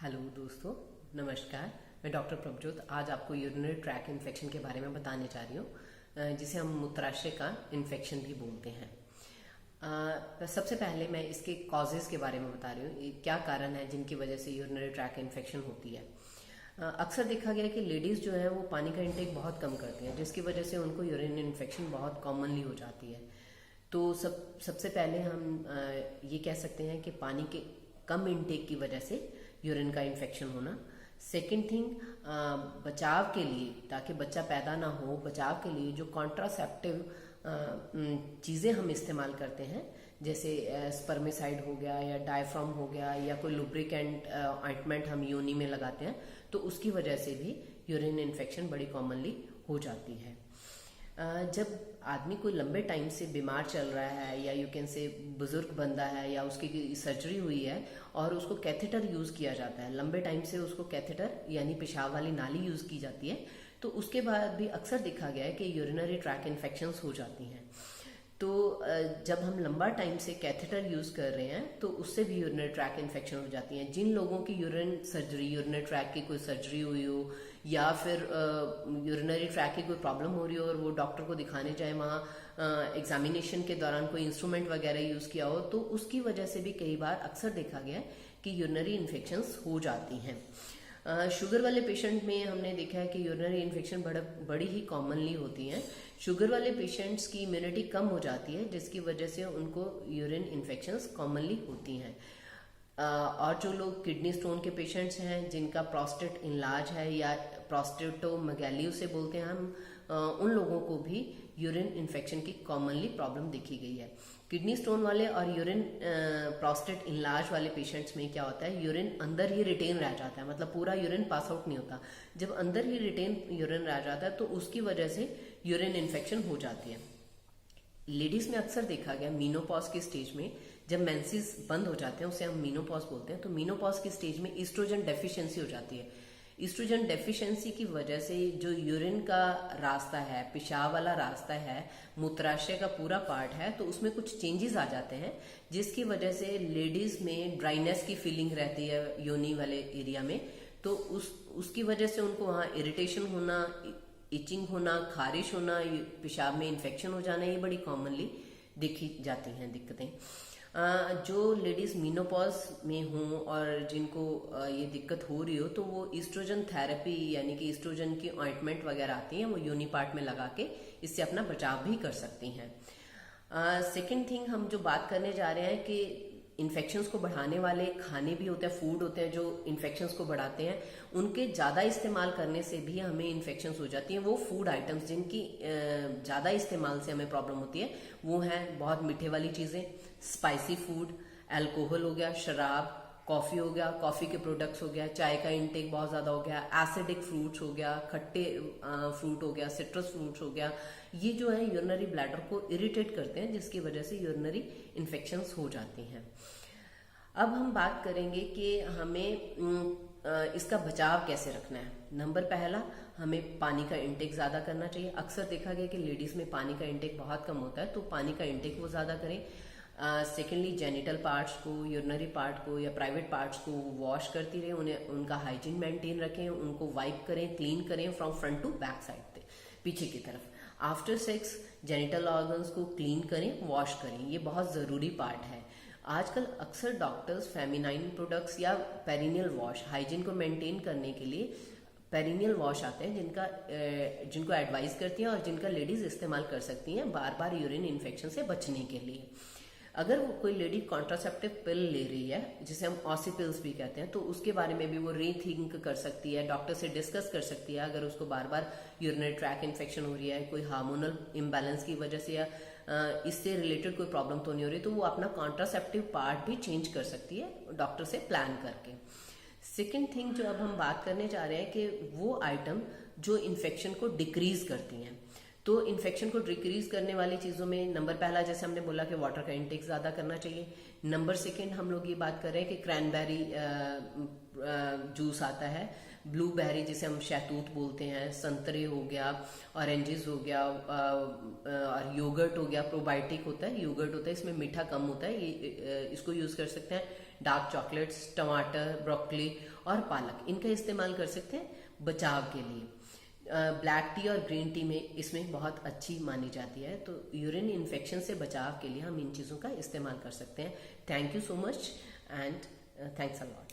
Hello दोस्तों, नमस्कार। मैं डॉक्टर प्रभजोत आज आपको यूरिनरी ट्रैक इन्फेक्शन के बारे में बताने जा रही हूँ, जिसे हम मूत्राशय का इन्फेक्शन भी बोलते हैं। सबसे पहले मैं इसके कॉजेज़ के बारे में बता रही हूँ, क्या कारण है जिनकी वजह से यूरिनरी ट्रैक इन्फेक्शन होती है। अक्सर देखा गया है कि लेडीज़ जो है वो पानी का इंटेक बहुत कम करती हैं, जिसकी वजह से उनको यूरिन इन्फेक्शन बहुत कॉमनली हो जाती है। तो सबसे पहले हम ये कह सकते हैं कि पानी के कम इंटेक की वजह से यूरिन का इन्फेक्शन होना। सेकेंड थिंग, बचाव के लिए, ताकि बच्चा पैदा ना हो, बचाव के लिए जो कॉन्ट्रासेप्टिव चीज़ें हम इस्तेमाल करते हैं, जैसे स्पर्मिसाइड हो गया या डायफ्राम हो गया या कोई लुब्रिकेंट ऑइंटमेंट हम योनि में लगाते हैं, तो उसकी वजह से भी यूरिन इन्फेक्शन बड़ी कॉमनली हो जाती है। जब आदमी कोई लंबे टाइम से बीमार चल रहा है या यू कैन से बुजुर्ग बंदा है या उसकी सर्जरी हुई है और उसको कैथेटर यूज़ किया जाता है, लंबे टाइम से उसको कैथेटर यानी पेशाब वाली नाली यूज़ की जाती है, तो उसके बाद भी अक्सर देखा गया है कि यूरिनरी ट्रैक इन्फेक्शंस हो जाती हैं। तो जब हम लंबा टाइम से कैथेटर यूज़ कर रहे हैं तो उससे भी यूरिनरी ट्रैक इन्फेक्शन हो जाती हैं। जिन लोगों की यूरिनरी ट्रैक की कोई सर्जरी हुई हो या फिर यूरिनरी ट्रैक की कोई प्रॉब्लम हो रही हो और वो डॉक्टर को दिखाने जाए, वहाँ एग्जामिनेशन के दौरान कोई इंस्ट्रूमेंट वगैरह यूज़ किया हो, तो उसकी वजह से भी कई बार अक्सर देखा गया है कि यूरिनरी इन्फेक्शंस हो जाती हैं। शुगर वाले पेशेंट में हमने देखा है कि यूरिनरी इन्फेक्शन बड़ी ही कॉमनली होती हैं। शुगर वाले पेशेंट्स की इम्यूनिटी कम हो जाती है, जिसकी वजह से उनको यूरिन इन्फेक्शंस कॉमनली होती हैं। और जो लोग किडनी स्टोन के पेशेंट्स हैं, जिनका प्रोस्टेट इलाज है या प्रोस्टेटोमेगाली उसे बोलते हैं हम, उन लोगों को भी यूरिन इन्फेक्शन की कॉमनली प्रॉब्लम देखी गई है। किडनी स्टोन वाले और यूरिन प्रोस्टेट इलाज वाले पेशेंट्स में क्या होता है, यूरिन अंदर ही रिटेन रह जाता है, मतलब पूरा यूरिन पास आउट नहीं होता। जब अंदर ही रिटेन यूरिन रह जाता है तो उसकी वजह से यूरिन इन्फेक्शन हो जाती है। लेडीज में अक्सर देखा गया मीनोपॉज की स्टेज में, जब मेंसेस बंद हो जाते हैं, उसे हम मीनोपॉज बोलते हैं, तो मीनोपॉज की स्टेज में ईस्ट्रोजन डेफिशिएंसी हो जाती है। ईस्ट्रोजन डेफिशिएंसी की वजह से जो यूरिन का रास्ता है, पेशाब वाला रास्ता है, मूत्राशय का पूरा पार्ट है, तो उसमें कुछ चेंजेस आ जाते हैं, जिसकी वजह से लेडीज में ड्राइनेस की फीलिंग रहती है योनि वाले एरिया में। तो उसकी वजह से उनको वहाँ इरिटेशन होना, इचिंग होना, खारिश होना, पेशाब में इन्फेक्शन हो जाना, ये बड़ी कॉमनली देखी जाती हैं दिक्कतें। जो लेडीज मीनोपॉज में हों और जिनको ये दिक्कत हो रही हो, तो वो ईस्ट्रोजन थेरेपी यानी कि ईस्ट्रोजन की ऑइंटमेंट वगैरह आती हैं, वो यूनि पार्ट में लगा के इससे अपना बचाव भी कर सकती हैं। सेकेंड थिंग हम जो बात करने जा रहे हैं कि इन्फेक्शंस को बढ़ाने वाले खाने भी होते हैं, फूड होते हैं जो इन्फेक्शंस को बढ़ाते हैं, उनके ज़्यादा इस्तेमाल करने से भी हमें इन्फेक्शंस हो जाती हैं। वो फूड आइटम्स जिनकी ज़्यादा इस्तेमाल से हमें प्रॉब्लम होती है वो हैं बहुत मीठे वाली चीज़ें, स्पाइसी फूड, अल्कोहल हो गया, शराब, कॉफ़ी हो गया, कॉफ़ी के प्रोडक्ट्स हो गया, चाय का इंटेक बहुत ज़्यादा हो गया, एसिडिक फ्रूट्स हो गया, खट्टे फ्रूट हो गया, सिट्रस फ्रूट्स हो गया। ये जो है यूरिनरी ब्लैडर को इरिटेट करते हैं, जिसकी वजह से यूरिनरी इन्फेक्शंस हो जाती हैं। अब हम बात करेंगे कि हमें इसका बचाव कैसे रखना है। नंबर पहला, हमें पानी का इंटेक ज़्यादा करना चाहिए। अक्सर देखा गया कि लेडीज़ में पानी का इंटेक बहुत कम होता है, तो पानी का इंटेक वो ज़्यादा करें। सेकेंडली, जेनिटल पार्ट्स को, यूरिनरी पार्ट को या प्राइवेट पार्ट्स को वॉश करती रहें, उन्हें उनका हाइजीन मेंटेन रखें, उनको वाइप करें, क्लीन करें from front to back side, पीछे की तरफ। आफ्टर सेक्स जेनिटल ऑर्गन्स को क्लीन करें, वॉश करें, ये बहुत ज़रूरी पार्ट है। आजकल अक्सर डॉक्टर्स फेमिनाइन प्रोडक्ट्स या पेरिनियल वॉश, हाइजीन को मेंटेन करने के लिए पेरिनियल वॉश आते हैं, जिनको एडवाइस करती हैं और जिनका लेडीज इस्तेमाल कर सकती हैं बार बार यूरिन इन्फेक्शन से बचने के लिए। अगर वो कोई लेडी कॉन्ट्रासेप्टिव पिल ले रही है, जिसे हम ऑसी पिल्स भी कहते हैं, तो उसके बारे में भी वो रीथिंक कर सकती है, डॉक्टर से डिस्कस कर सकती है। अगर उसको बार बार यूरिनरी ट्रैक इन्फेक्शन हो रही है, कोई हार्मोनल इम्बैलेंस की वजह से या इससे रिलेटेड कोई प्रॉब्लम तो नहीं हो रही, तो वो अपना कॉन्ट्रासेप्टिव पार्ट भी चेंज कर सकती है डॉक्टर से प्लान करके। सेकेंड थिंग जो अब हम बात करने जा रहे हैं कि वो आइटम जो इन्फेक्शन को डिक्रीज करती हैं। तो इन्फेक्शन को डिक्रीज करने वाली चीज़ों में नंबर पहला, जैसे हमने बोला कि वाटर का इंटेक ज़्यादा करना चाहिए। नंबर सेकेंड, हम लोग ये बात कर रहे हैं कि क्रैनबेरी जूस आता है, ब्लूबेरी जिसे हम शहतूत बोलते हैं, संतरे हो गया, ऑरेंजेस हो गया, और योगर्ट हो गया, प्रोबायोटिक होता है, योगर्ट होता है, इसमें मीठा कम होता है, ये इसको यूज़ कर सकते हैं। डार्क चॉकलेट्स, टमाटर, ब्रोकली और पालक, इनका इस्तेमाल कर सकते हैं बचाव के लिए। ब्लैक टी और ग्रीन टी में इसमें बहुत अच्छी मानी जाती है, तो यूरिन इन्फेक्शन से बचाव के लिए हम इन चीज़ों का इस्तेमाल कर सकते हैं। Thank you so much and thanks a lot.